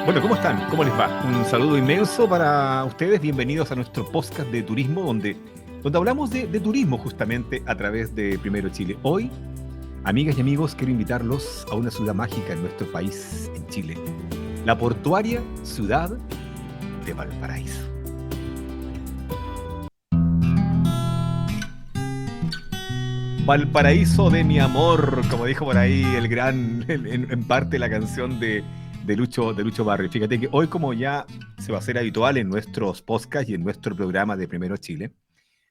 Bueno, ¿cómo están? ¿Cómo les va? Un saludo inmenso para ustedes. Bienvenidos a nuestro podcast de turismo, donde hablamos de turismo justamente a través de Primero Chile. Hoy, amigas y amigos, quiero invitarlos a una ciudad mágica en nuestro país, en Chile. La portuaria ciudad de Valparaíso. Valparaíso de mi amor, como dijo por ahí el gran, en parte la canción de Lucho Barrio. Fíjate que hoy, como ya se va a hacer habitual en nuestros podcasts y en nuestro programa de Primero Chile,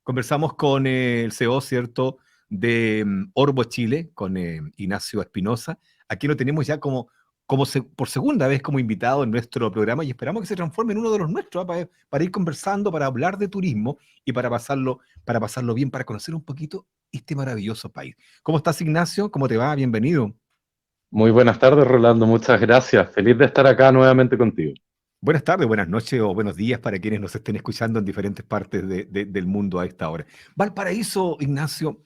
conversamos con el CEO, ¿cierto?, de Orbo Chile, con Ignacio Espinosa. Aquí lo tenemos ya por segunda vez como invitado en nuestro programa y esperamos que se transforme en uno de los nuestros, para ir conversando, para hablar de turismo y para pasarlo bien, para conocer un poquito este maravilloso país. ¿Cómo estás, Ignacio? ¿Cómo te va? Bienvenido. Muy buenas tardes, Rolando. Muchas gracias. Feliz de estar acá nuevamente contigo. Buenas tardes, buenas noches o buenos días para quienes nos estén escuchando en diferentes partes del mundo a esta hora. Valparaíso, Ignacio,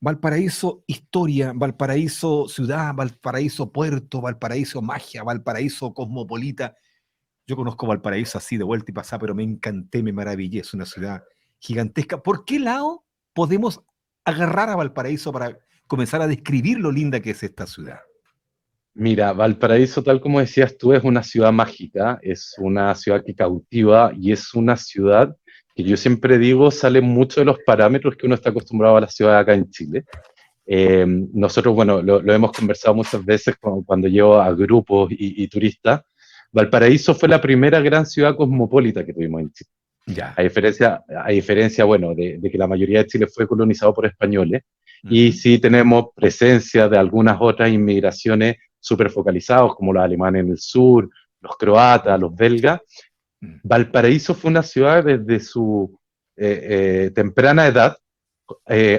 Valparaíso historia, Valparaíso ciudad, Valparaíso puerto, Valparaíso magia, Valparaíso cosmopolita. Yo conozco Valparaíso así de vuelta y pasada, pero me encanté, me maravillé. Es una ciudad gigantesca. ¿Por qué lado podemos agarrar a Valparaíso para comenzar a describir lo linda que es esta ciudad? Mira, Valparaíso, tal como decías tú, es una ciudad mágica, es una ciudad que cautiva y es una ciudad que yo siempre digo sale mucho de los parámetros que uno está acostumbrado a la ciudad acá en Chile. Nosotros, bueno, lo hemos conversado muchas veces cuando llevo a grupos y turistas. Valparaíso fue la primera gran ciudad cosmopolita que tuvimos en Chile. Ya. A diferencia, bueno, de que la mayoría de Chile fue colonizado por españoles, y Ujú. sí tenemos presencia de algunas otras inmigraciones súper focalizadas, como los alemanes en el sur, los croatas, los belgas. Mm. Valparaíso fue una ciudad desde su temprana edad,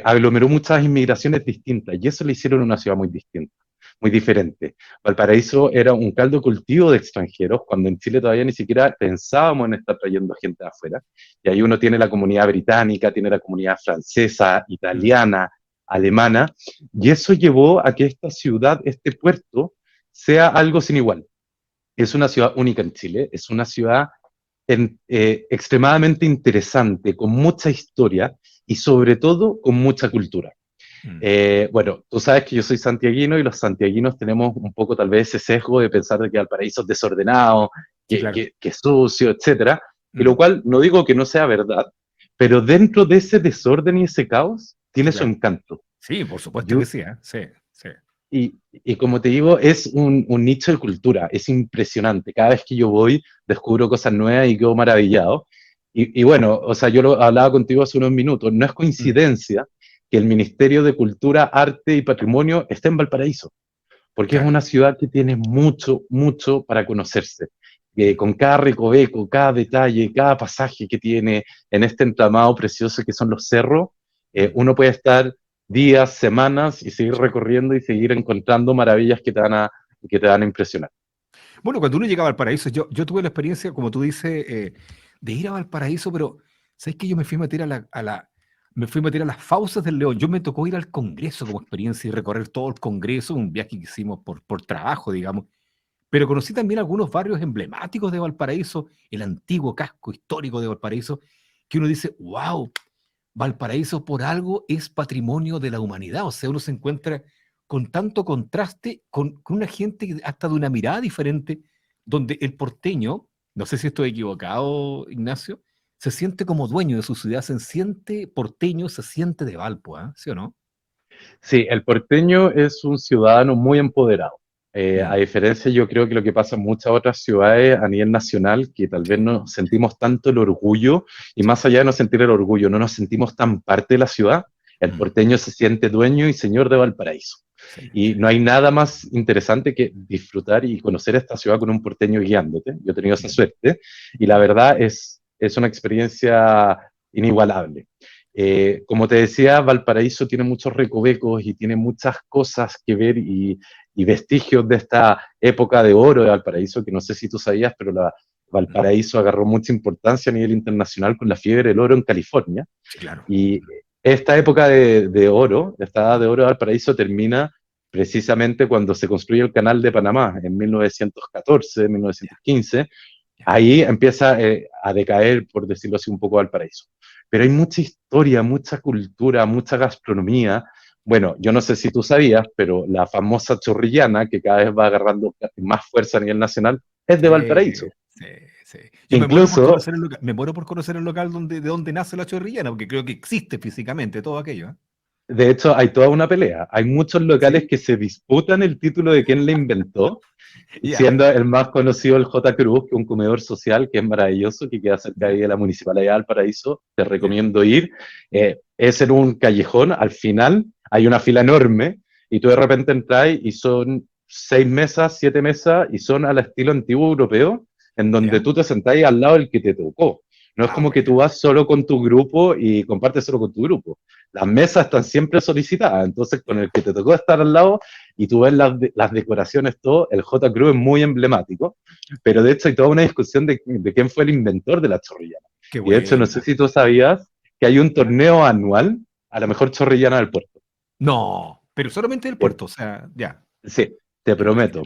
aglomeró muchas inmigraciones distintas, y eso le hicieron una ciudad muy distinta, muy diferente. Valparaíso era un caldo cultivo de extranjeros, cuando en Chile todavía ni siquiera pensábamos en estar trayendo gente de afuera. Y ahí uno tiene la comunidad británica, tiene la comunidad francesa, Mm. italiana, alemana, y eso llevó a que esta ciudad, este puerto, sea algo sin igual. Es una ciudad única en Chile, es una ciudad extremadamente interesante, con mucha historia y sobre todo con mucha cultura. Mm. Bueno, tú sabes que yo soy santiaguino y los santiaguinos tenemos un poco tal vez ese sesgo de pensar de que Valparaíso es desordenado, Sí, que, claro. que, que es sucio, etcétera, y lo Mm. cual no digo que no sea verdad, pero dentro de ese desorden y ese caos Sí, tiene su claro. encanto. Sí, por supuesto que Yo, sí, ¿eh? Sí, sí. y como te digo, es un nicho de cultura, es impresionante. Cada vez que yo voy, descubro cosas nuevas y quedo maravillado. Y bueno, o sea, yo lo hablaba contigo hace unos minutos, no es Mm. coincidencia que el Ministerio de Cultura, Arte y Patrimonio esté en Valparaíso, porque es Claro. una ciudad que tiene mucho, mucho para conocerse. Mm. Con cada recoveco, cada detalle, cada pasaje que tiene en este entramado precioso que son los cerros, Mm. uno puede estar días, semanas y seguir recorriendo y seguir encontrando maravillas que te van a impresionar. Bueno, cuando uno llega a Valparaíso, yo tuve la experiencia, como tú dices, de ir a Valparaíso, pero ¿sabes que yo me fui a meter me fui a meter a las fauces del León? Yo me tocó ir al Congreso como experiencia y recorrer todo el Congreso, un viaje que hicimos por trabajo, digamos. Pero conocí también algunos barrios emblemáticos de Valparaíso, el antiguo casco histórico de Valparaíso, que uno dice, wow, Valparaíso por algo es patrimonio de la humanidad. O sea, uno se encuentra con tanto contraste, con una gente hasta de una mirada diferente, donde el porteño, no sé si estoy equivocado, Ignacio, se siente como dueño de su ciudad, se siente porteño, se siente de Valpo, ¿ah? ¿Sí o no? Sí, el porteño es un ciudadano muy empoderado. A Mm. diferencia, yo creo que lo que pasa en muchas otras ciudades a nivel nacional, que tal vez Sí, no sentimos tanto el orgullo, y sí. más allá de no sentir el orgullo, no nos sentimos tan parte de la ciudad. El Mm. porteño se siente dueño y señor de Valparaíso. Sí, Y sí. no hay nada más interesante que disfrutar y conocer esta ciudad con un porteño guiándote. Yo he tenido esa Mm. suerte y la Mm. verdad es una experiencia inigualable. Como te decía, Valparaíso tiene muchos recovecos y tiene muchas cosas que ver y vestigios de esta época de oro de Valparaíso, que no sé si tú sabías, pero Mm. Valparaíso agarró mucha importancia a nivel internacional con la fiebre del oro en California. Sí, claro. Y esta época de oro, esta edad de oro de Valparaíso termina precisamente cuando se construye el Canal de Panamá en 1914, Ya, 1915, ya. ahí empieza a decaer, por decirlo así, un poco Valparaíso. Pero hay mucha historia, mucha cultura, mucha gastronomía. Bueno, yo no sé si tú sabías, pero la famosa chorrillana, que cada vez va agarrando más fuerza a nivel nacional, es de Sí, Valparaíso. sí, sí. Yo me muero por Incluso, conocer el local, me muero por conocer el local de donde nace la chorrillana, porque creo que existe físicamente todo aquello, ¿eh? de hecho, hay toda una pelea. Hay muchos locales Sí, que se disputan el título de quién la inventó, ya, siendo el más conocido el J. Cruz, que es un comedor social que es maravilloso, que queda cerca ahí ya, de la Municipalidad de Valparaíso. Te ya, recomiendo ir. Es en un callejón, al final hay una fila enorme y tú de repente entras y son 6 mesas, 7 mesas y son al estilo antiguo europeo, en donde ya. tú te sentás al lado del que te tocó. No es Ah, como que tú bueno. vas solo con tu grupo y compartes solo con tu grupo. Las mesas están siempre solicitadas, entonces con el Ya. que te tocó estar al lado y tú ves las decoraciones, todo, el J. Crew es muy emblemático, pero de hecho hay toda una discusión de quién fue el inventor de la chorrillana. Qué Y de hecho, no sé buena. si tú sabías que hay un ¿Ya? torneo anual a la mejor chorrillana del puerto. No, pero solamente del Te- puerto, o sea, ya. sí, te Imagínate. prometo.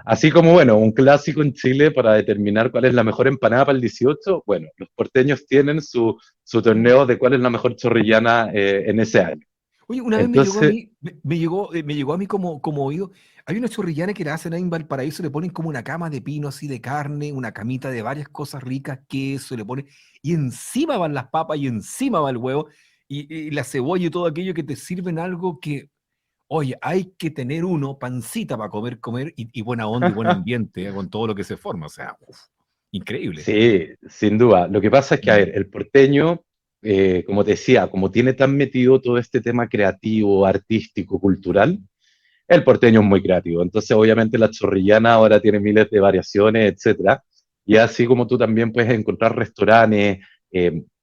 Así como, bueno, un clásico en Chile para determinar cuál es la mejor empanada para el 18, bueno, los porteños tienen su Mm. torneo de cuál es la mejor chorrillana en ese año. Oye, una vez me llegó a Entonces, mí, me llegó a mí como oído. Hay una chorrillana que la hacen ahí en Valparaíso, le ponen como una cama de pino así de carne, una camita de varias cosas ricas, queso, le ponen, y encima van las papas y encima va el huevo, y la cebolla y todo aquello que te sirven algo que, oye, hay que tener uno, pancita para comer, y buena onda y buen ambiente, con todo lo que se forma. O sea, uf, increíble. sí, sin duda. Lo que pasa es que, a Mm, ver, el porteño, como te decía, como tiene tan metido todo este tema creativo, artístico, cultural, el porteño es muy creativo. Entonces, obviamente, la chorrillana ahora tiene miles de variaciones, etcétera. Y así como tú también puedes encontrar restaurantes,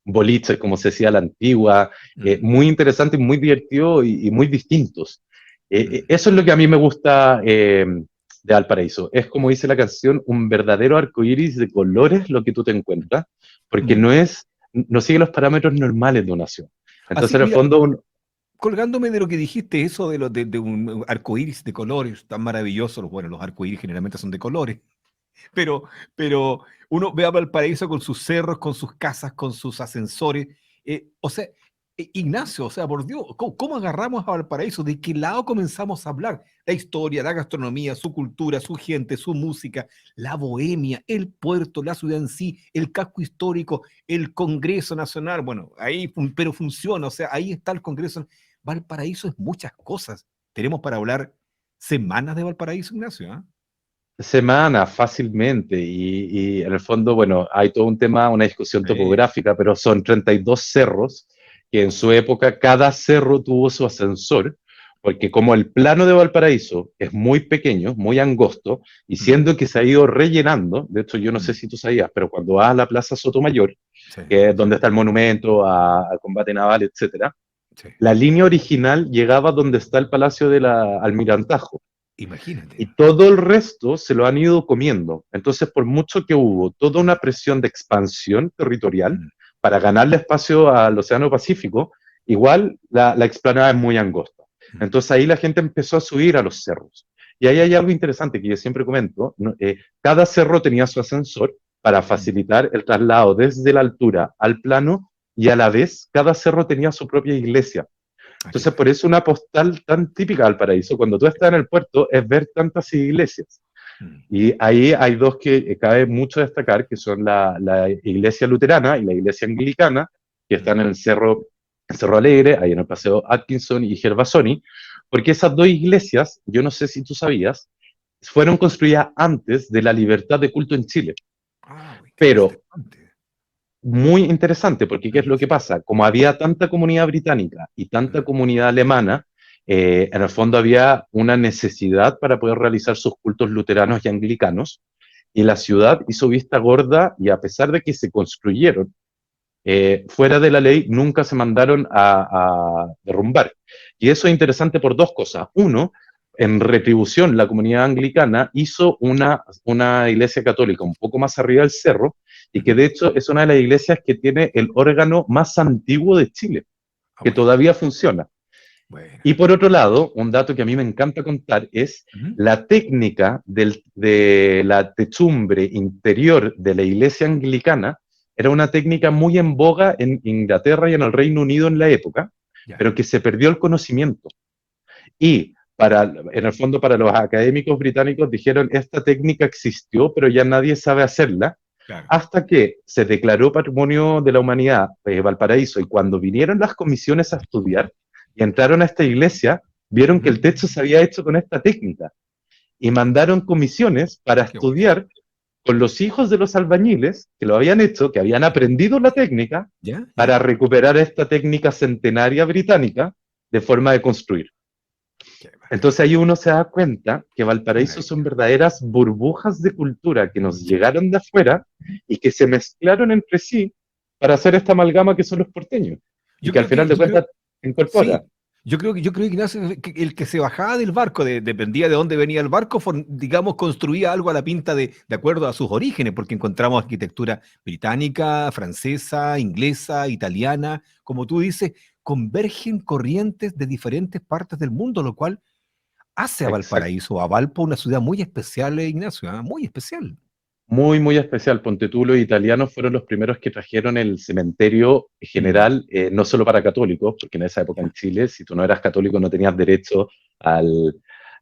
boliches, como se decía a la antigua, mm, muy interesantes, muy divertidos y muy distintos. mm, Eso es lo que a mí me gusta de Valparaíso. Es como dice la canción, un verdadero arco iris de colores lo que tú te encuentras, porque mm. no sigue los parámetros normales de una ciudad. Entonces, Así, en el mira, fondo, colgándome de lo que dijiste, eso de un arco iris de colores tan maravilloso. Bueno, los arcoíris generalmente son de colores, pero, pero uno ve a Valparaíso con sus cerros, con sus casas, con sus ascensores. O sea, Ignacio, o sea, por Dios, ¿cómo agarramos a Valparaíso? ¿De qué lado comenzamos a hablar? La historia, la gastronomía, su cultura, su gente, su música, la bohemia, el puerto, la ciudad en sí, el casco histórico, el Congreso Nacional. Bueno, ahí, pero funciona, o sea, ahí está el Congreso. Valparaíso es muchas cosas. Tenemos para hablar semanas de Valparaíso, Ignacio, ¿ah? semanas fácilmente y en el fondo, bueno, hay todo un tema, una discusión Sí. topográfica, pero son 32 cerros que en su época cada cerro tuvo su ascensor, porque como el plano de Valparaíso es muy pequeño, muy angosto, y Mm, siendo que se ha ido rellenando, de hecho yo no sé mm. si tú sabías, pero cuando vas a la Plaza Sotomayor, Sí, que es sí, donde está el monumento al combate naval, etcétera, sí. la línea original llegaba donde está el Palacio del Almirantajo Imagínate. y todo el resto se lo han ido comiendo. Entonces, por mucho que hubo toda una presión de expansión territorial Mm, para ganarle espacio al Océano Pacífico, igual la explanada es muy angosta. mm, Entonces ahí la gente empezó a subir a los cerros. Y ahí hay algo interesante que yo siempre comento, ¿no? Cada cerro tenía su ascensor para mm. facilitar el traslado desde la altura al plano y a la vez cada cerro tenía su propia iglesia. Ah, qué Entonces, por bueno. eso una postal tan típica del paraíso, cuando tú estás en el puerto, es ver tantas iglesias. Mm, Y ahí hay dos que cabe mucho destacar, que son la iglesia luterana y la iglesia anglicana, que mm. están en el Cerro Alegre, ahí en el Paseo Atkinson y Gervasoni, porque esas dos iglesias, yo no sé si tú sabías, fueron construidas antes de la libertad de culto en Chile. Ah, uy, qué Pero interesante. muy interesante, porque ¿qué es lo que Sí. pasa? Como había tanta comunidad británica y tanta Mm, comunidad alemana, en el fondo había una necesidad para poder realizar sus cultos luteranos y anglicanos, y la ciudad hizo vista gorda y a pesar de que se construyeron fuera de la ley, nunca se mandaron a derrumbar. Y eso es interesante por dos cosas. Uno, en retribución, la comunidad anglicana hizo una iglesia católica un poco más arriba del cerro y que ujú. de hecho es una de las iglesias que tiene el órgano más antiguo de Chile, Ah, que bueno. todavía funciona. Bueno. Y por otro lado, un dato que a mí me encanta contar es Ujú. la técnica de la techumbre interior de la iglesia anglicana. Era una técnica muy en boga en Inglaterra y en el Reino Unido en la época, Ya, pero que se perdió el conocimiento. Y en el fondo para los académicos británicos dijeron, esta técnica existió, pero ya nadie sabe hacerla, claro. hasta que se declaró Patrimonio de la Humanidad Valparaíso, y cuando vinieron las comisiones a estudiar y entraron a esta iglesia, vieron que Ujú. el techo se había hecho con esta técnica y mandaron comisiones para Qué bueno. estudiar con los hijos de los albañiles que lo habían hecho, que habían aprendido la técnica, ¿Ya? ¿Ya? para recuperar esta técnica centenaria británica de forma de construir. Qué bacán. Entonces ahí uno se da cuenta que Qué Valparaíso son maravilla. verdaderas burbujas de cultura que nos Sí. llegaron de afuera y que se mezclaron entre sí para hacer esta amalgama que son los porteños y Yo que al creo final que, de cuentas incorpora. sí, yo creo que Ignacio, que el que se bajaba del barco, dependía de dónde venía el barco, digamos, construía algo a la pinta de acuerdo a sus orígenes, porque encontramos arquitectura británica, francesa, inglesa, italiana, como tú dices, convergen corrientes de diferentes partes del mundo, lo cual hace a Exacto. Valparaíso, a Valpo, una ciudad muy especial, Ignacio, ¿ah? Muy especial. Muy, muy especial. Ponte tú, los italianos fueron los primeros que trajeron el cementerio Mm, general, no solo para católicos, porque en esa época en ya, Chile, si tú no eras católico, no tenías derecho al,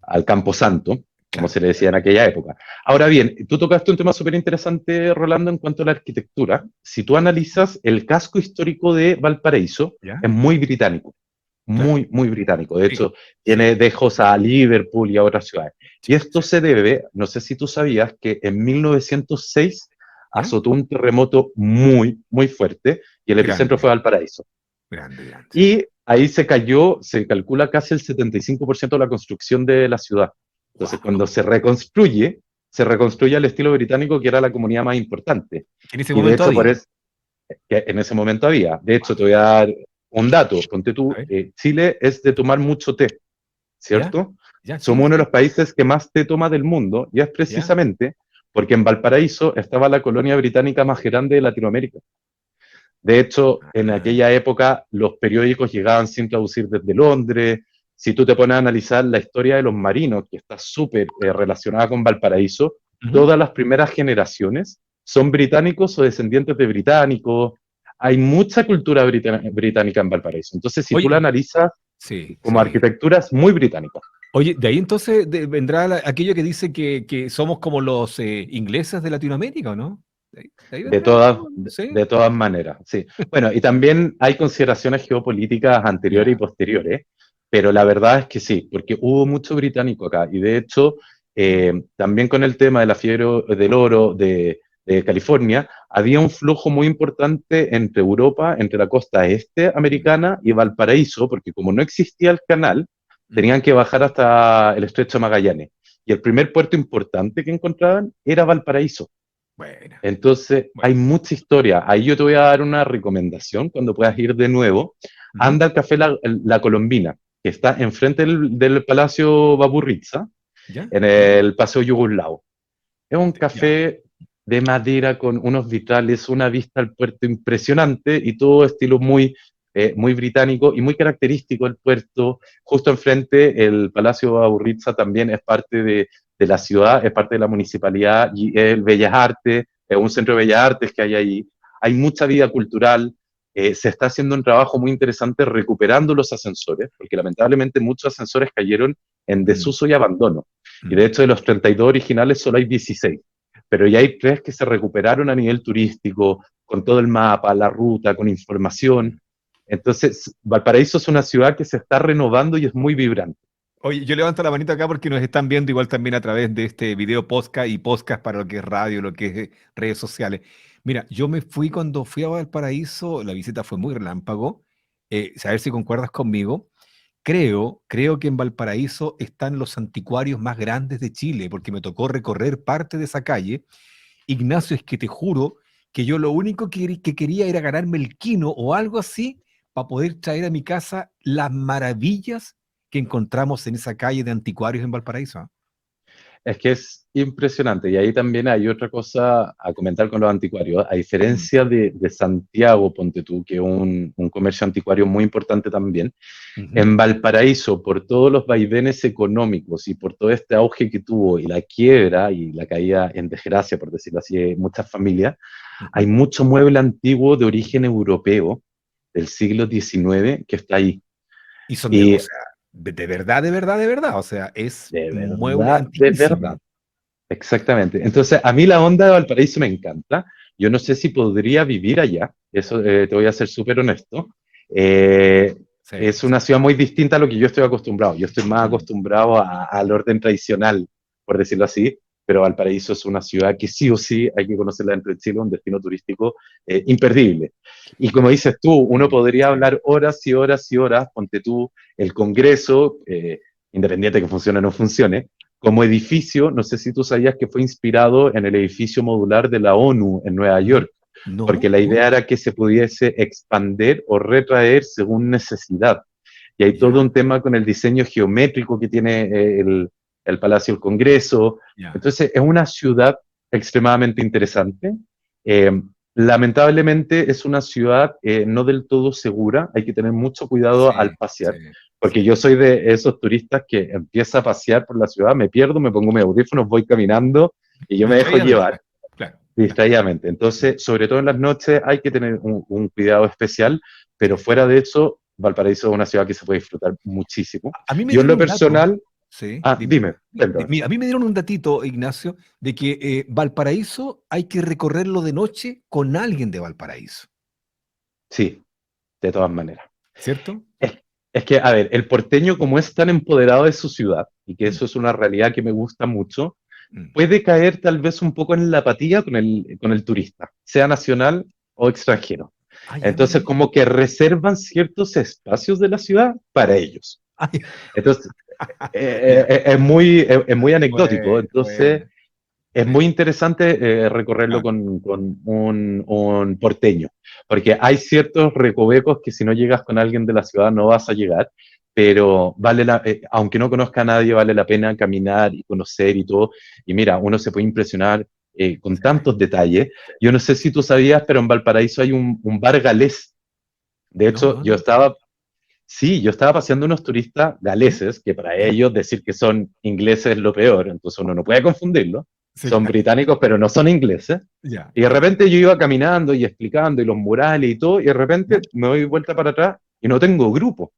al Camposanto, como claro, se le decía en aquella época. Ahora bien, tú tocaste un tema súper interesante, Rolando, en cuanto a la arquitectura. Si tú analizas el casco histórico de Valparaíso, ya, es muy británico, claro, muy, muy británico. De sí, hecho, sí, tiene dejos a Liverpool y a otras ciudades. Y sí, esto sí, se debe, no sé si tú sabías, que en 1906 ya, azotó un terremoto muy, muy fuerte y el epicentro grande, fue Valparaíso. grande, grande. Y ahí se cayó, se calcula casi el 75% de la construcción de la ciudad. Entonces, cuando Wow. se reconstruye al estilo británico, que era la comunidad más importante. En ese Y de momento hecho, por había. eso, que en ese momento había. De hecho, te Wow. voy a dar un dato. Ponte A tú, ver, Chile es de tomar mucho té, ¿ya? ¿cierto? ¿Ya? Sí, Somos uno de sí, los países que más té toma del mundo, y es ¿ya? precisamente porque en Valparaíso estaba la colonia británica más grande de Latinoamérica. De hecho, en Ah, aquella época los periódicos llegaban sin traducir desde Londres. Si tú te pones a analizar la historia de los marinos, que está súper relacionada con Valparaíso, ujú. todas las primeras generaciones son británicos o descendientes de británicos. Hay mucha cultura británica en Valparaíso. Entonces, si tú la Oye, analizas sí, como sí. arquitectura, es muy británica. Oye, de ahí entonces vendrá aquello que dice que somos como los ingleses de Latinoamérica, ¿o no? De ahí De vendrá un todas, poco, de, sí. de todas maneras, sí. Bueno, y también hay consideraciones geopolíticas anteriores y Ya. posteriores, pero la verdad es que sí, porque hubo mucho británico acá. Y de hecho, también con el tema de la fiebre del oro de California, había un flujo muy importante entre Europa, entre la costa este Mm, americana y Valparaíso, porque como no existía el canal, mm. tenían que bajar hasta el Estrecho de Magallanes. Y el primer puerto importante que encontraban era Valparaíso. Bueno, Entonces, hay bueno. mucha historia. Ahí yo te voy a dar una recomendación cuando puedas ir de nuevo. Ujú. Anda al Café La Colombina, que está enfrente del Palacio Baburritza, ¿Ya? en ¿Ya? el Paseo Yugoslavo. Es un Ya. café de madera con unos vitrales, una vista al puerto impresionante y todo estilo muy, muy británico y muy característico del puerto. Justo enfrente, el Palacio Aburritza también es parte de la ciudad, es parte de la municipalidad y el Bellas Artes, es un centro de Bellas Artes que hay ahí. Hay mucha vida cultural. Se está haciendo un trabajo muy interesante recuperando los ascensores, porque lamentablemente muchos ascensores cayeron en Mm, desuso y abandono. Y de mm. hecho, de los 32 originales solo hay 16, pero ya hay 3 que se recuperaron a nivel turístico, con todo el mapa, la ruta, con Mm. información. Entonces, Valparaíso es una ciudad que se está renovando y es muy vibrante. Oye, yo levanto la manita acá porque nos están viendo igual también a través de este video podcast y podcast para lo que es radio, lo que es redes sociales. Mira, yo me fui cuando fui a Valparaíso, la visita fue muy relámpago. A ver si concuerdas conmigo. Creo que en Valparaíso están los anticuarios más grandes de Chile, porque me tocó recorrer parte de esa calle. Ignacio, es que te juro que yo lo único que quería era ganarme el quino o algo así para poder traer a mi casa las maravillas que encontramos en esa calle de anticuarios en Valparaíso. ¿Ah? Es que es impresionante. Y ahí también hay otra cosa a comentar con los anticuarios. A Mm, diferencia de Santiago, ponte tú, que es un comercio anticuario muy importante también, ujú. en Valparaíso, por todos los vaivenes económicos y por todo este auge que tuvo y la quiebra y la caída en desgracia, por decirlo así, de muchas familias, hay Ujú. mucho mueble antiguo de origen europeo del siglo XIX que está ahí. Y son de, o Y sea, de verdad, de verdad, de verdad. O sea, es de mueble verdad, de antiquísimo. verdad. Exactamente. Entonces, a mí la onda de Valparaíso me encanta. Yo no sé si podría vivir allá. Eso te voy a ser súper honesto. Eh, Sí, es sí. una ciudad muy distinta a lo que yo estoy acostumbrado. Yo estoy más Mm. acostumbrado al orden tradicional, por decirlo así. Pero Valparaíso es una ciudad que sí o sí hay que conocerla dentro de Chile, un destino turístico imperdible. Y como dices tú, uno podría Sí. hablar horas y horas y horas, ponte tú, el Congreso, independiente que funcione o no funcione, como edificio, no sé si tú sabías que fue inspirado en el edificio modular de la ONU en Nueva Ujú. York, porque No, la no, idea era que se pudiese expander o retraer según necesidad. Y hay todo ya, un tema con el diseño geométrico que tiene el Palacio del Congreso. ya. Entonces, es una ciudad extremadamente interesante. Eh, Lamentablemente es una ciudad no del todo segura, hay que tener mucho cuidado al Sí, sí, pasear, porque sí. yo soy de esos turistas que empieza a pasear por la ciudad, me pierdo, me pongo mis audífonos, voy caminando y yo me dejo Distraídamente, llevar pues. Claro, claro. distraídamente. Entonces, sobre todo en las noches hay que tener un cuidado especial, Sí. pero fuera de eso, Valparaíso es una ciudad que se puede disfrutar muchísimo. A mí me Yo en dieron lo un dato, personal, sí, dime. dime, perdón. A mí me dieron un datito, Ignacio, de que Valparaíso hay que recorrerlo de noche con alguien de Valparaíso, Sí, de todas maneras. ¿cierto? Es, es que, a ver, el porteño como es tan empoderado de su ciudad, y que Mm, eso es una realidad que me gusta mucho, mm. puede caer tal vez un poco en la apatía con el turista, sea nacional o extranjero. Ah, ya, Entonces, mira. como que reservan ciertos espacios de la ciudad para ellos. Ah, ya. Entonces, Ya. es muy anecdótico. Bueno, Entonces, bueno. es Sí, muy interesante recorrerlo claro. con un porteño, porque hay ciertos recovecos que si no llegas con alguien de la ciudad no vas a llegar, pero aunque no conozca a nadie, vale la pena caminar y conocer y todo. Y mira, uno se puede impresionar con Sí, tantos detalles. sí. Yo no sé si tú sabías, pero en Valparaíso hay un bar galés. De No, hecho, no, no. sí, yo estaba paseando unos turistas ¿Ya? galeses, que para ¿Ya? ellos decir que son ingleses es lo peor, entonces uno no puede confundirlo. Sí, Son claro. británicos, pero no son ingleses. Ya, Y de ya. repente yo iba caminando y explicando y los murales y todo, y de ¿Ya? repente me doy vuelta para atrás y no tengo grupo.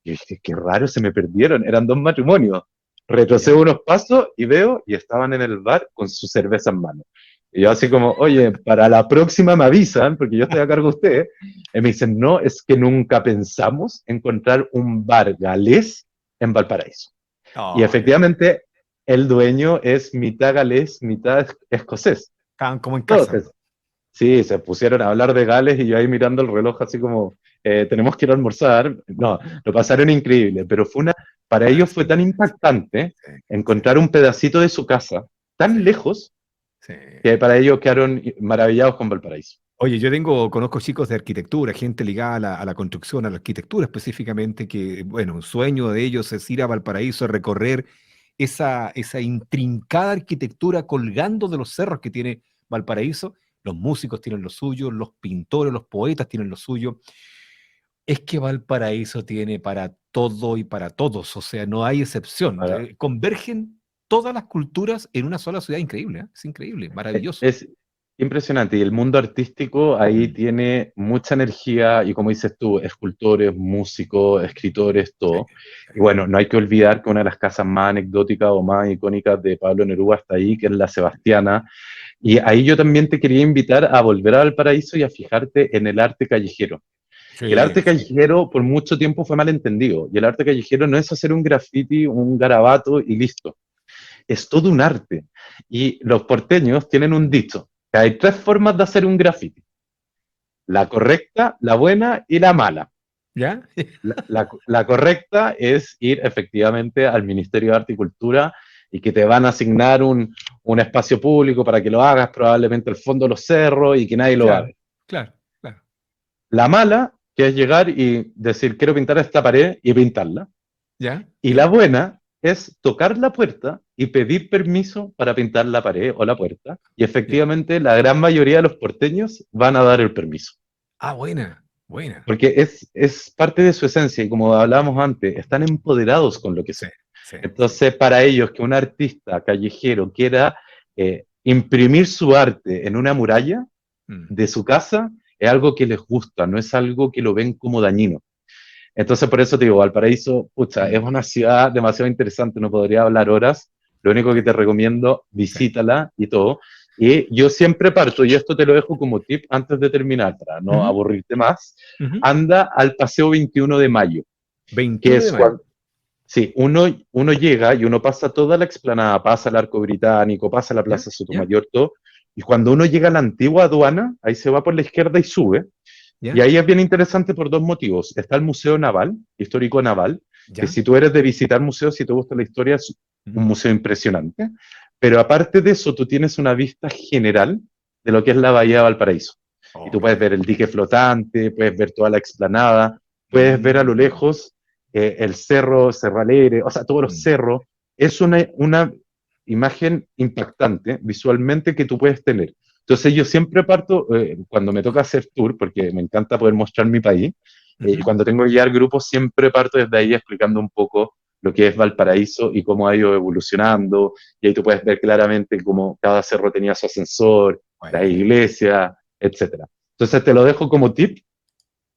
Y dije, qué raro, se me perdieron, eran dos matrimonios. ¿Ya? Retrocedo unos pasos y veo y estaban en el bar con su cerveza en mano. Y yo así como, oye, para la próxima me avisan, porque yo estoy a cargo de ustedes. Y me dicen, no, es que nunca pensamos encontrar un bar galés en Valparaíso. Y Oh, efectivamente, el dueño es mitad galés, mitad escocés. estaban como en casa. Entonces, sí, se pusieron a hablar de Gales y yo ahí mirando el reloj así como, tenemos que ir a almorzar. No, lo pasaron increíble, pero para Ah, ellos sí, fue tan impactante sí, sí, encontrar un pedacito de su casa sí, tan lejos sí. que para ellos quedaron maravillados con Valparaíso. Oye, conozco chicos de arquitectura, gente ligada a la construcción, a la arquitectura específicamente, que, bueno, un sueño de ellos es ir a Valparaíso, a recorrer esa intrincada arquitectura colgando de los cerros que tiene Valparaíso. Los músicos tienen lo suyo, los pintores, los poetas tienen lo suyo. Es que Valparaíso tiene para todo y para todos, o sea, no hay excepción. Ahora, Convergen todas las culturas en una sola ciudad, increíble, ¿eh? Es increíble, maravilloso. es impresionante y el mundo artístico ahí Mm, tiene mucha energía y como dices tú, escultores, músicos, escritores, sí, todo. sí. Y bueno, no hay que olvidar que una de las casas más anecdóticas o más icónicas de Pablo Neruda está ahí, que es la Sebastiana. Y ahí yo también te quería invitar a volver a Valparaíso y a fijarte en el arte callejero. Que el Sí, arte sí. callejero por mucho tiempo fue mal entendido. Y el arte callejero no es hacer un graffiti, un garabato y listo. Es todo un arte. Y los porteños tienen un dicho, que hay tres formas de hacer un graffiti. La correcta, la buena y la mala. ¿Ya? La correcta es ir efectivamente al Ministerio de Arte y Cultura y que te van a asignar un espacio público para que lo hagas, probablemente al fondo de los cerros y que nadie lo va a Claro, ver. claro, claro. La mala, que es llegar y decir, quiero pintar esta pared y pintarla. ¿Ya? Y la ¿Ya? buena es tocar la puerta y pedir permiso para pintar la pared o la puerta. Y efectivamente, la gran mayoría de los porteños van a dar el permiso. Ah, buena, buena. Porque es parte de su esencia y como hablábamos antes, están empoderados con lo que Sí, son. sí, Entonces, para ellos, que un artista callejero quiera imprimir su arte en una muralla sí. Mm, de su casa, es algo que les gusta, no es algo que lo ven como dañino. Entonces, por eso te digo, Valparaíso, pucha, es mm, una ciudad demasiado interesante, no podría hablar horas. Lo único que sí, te recomiendo, sí. visítala y todo. Y yo siempre parto, y esto te lo dejo como tip antes de terminar, para no Ujú, aburrirte más, ujú. anda al Paseo 21 de Mayo, que 21 de es mayo. cuando, sí, uno llega y uno pasa toda la explanada, pasa el Arco Británico, pasa la ¿Ya? Plaza ¿Ya? Sotomayor, todo, y cuando uno llega a la antigua aduana, ahí se va por la izquierda y sube, y ¿Ya? ahí es bien interesante por dos motivos. Está el Museo Naval, Histórico Naval, que ¿Ya? si tú eres de visitar museos, si te gusta la historia, es un Mm. museo impresionante. Pero aparte de eso, tú tienes una vista general de lo que es la Bahía de Valparaíso. Y Oh, tú qué puedes ver rico. el dique flotante, puedes ver toda la explanada, puedes ver a lo Mm, lejos el cerro, Cerro Alegre, o sea, todos los mm. cerros. Es una imagen impactante visualmente que tú puedes tener. Entonces yo siempre parto, cuando me toca hacer tour, porque me encanta poder mostrar mi país, y Ujú. cuando tengo que guiar grupos, siempre parto desde ahí explicando un poco lo que es Valparaíso y cómo ha ido evolucionando, y ahí tú puedes ver claramente cómo cada cerro tenía su ascensor, la Bueno, iglesia, etcétera. Entonces te lo dejo como tip,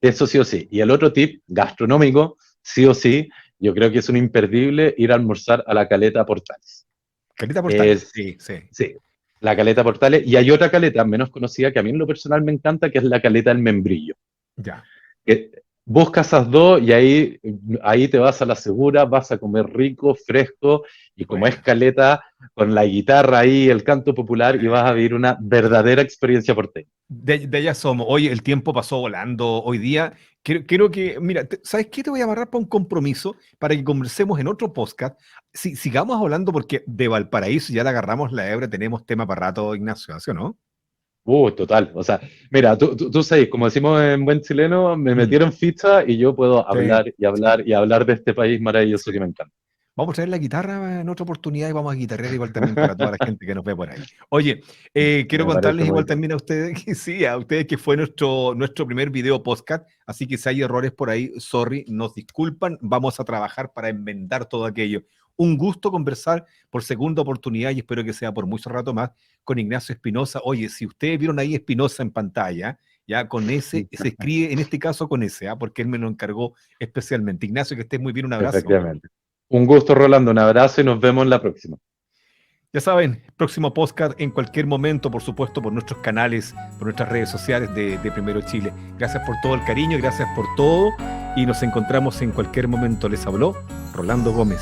eso sí o sí. Y el otro tip, gastronómico, sí o sí, yo creo que es un imperdible ir a almorzar a la Caleta Portales. Caleta Portales. Es, Sí, sí. sí, la Caleta Portales. Y hay otra caleta menos conocida que a mí en lo personal me encanta, que es la Caleta del Membrillo. Ya. Que busca esas dos y ahí te vas a la segura, vas a comer rico, fresco y como es Bueno. caleta, con la guitarra ahí, el canto popular y vas a vivir una verdadera experiencia porteña. De allá somos. Oye, el tiempo pasó volando hoy día. Quiero que, mira, ¿sabes qué? Te voy a amarrar para un compromiso para que conversemos en otro podcast. Sigamos hablando porque de Valparaíso ya le agarramos la hebra, tenemos tema para rato, Ignacio, ¿sí o no? Total. O sea, mira, tú sabes, como decimos en buen chileno, me Mm, metieron ficha y yo puedo sí, hablar y sí, hablar y hablar de este país maravilloso sí. que me encanta. Vamos a traer la guitarra en otra oportunidad y vamos a guitarrear igual también para toda la gente que nos ve por ahí. Oye, quiero Me parece contarles muy igual bien. también a ustedes que sí, a ustedes que fue nuestro primer video podcast, así que si hay errores por ahí, sorry, nos disculpan, vamos a trabajar para enmendar todo aquello. Un gusto conversar por segunda oportunidad y espero que sea por mucho rato más con Ignacio Espinosa. Oye, si ustedes vieron ahí Espinosa en pantalla, ya con ese, se escribe en este caso con ese, ¿ah? Porque él me lo encargó especialmente. Ignacio, que estés muy bien, un abrazo. Efectivamente. Un gusto, Rolando. Un abrazo y nos vemos en la próxima. Ya saben, próximo podcast en cualquier momento, por supuesto, por nuestros canales, por nuestras redes sociales de Primero Chile. Gracias por todo el cariño, gracias por todo y nos encontramos en cualquier momento. Les habló Rolando Gómez.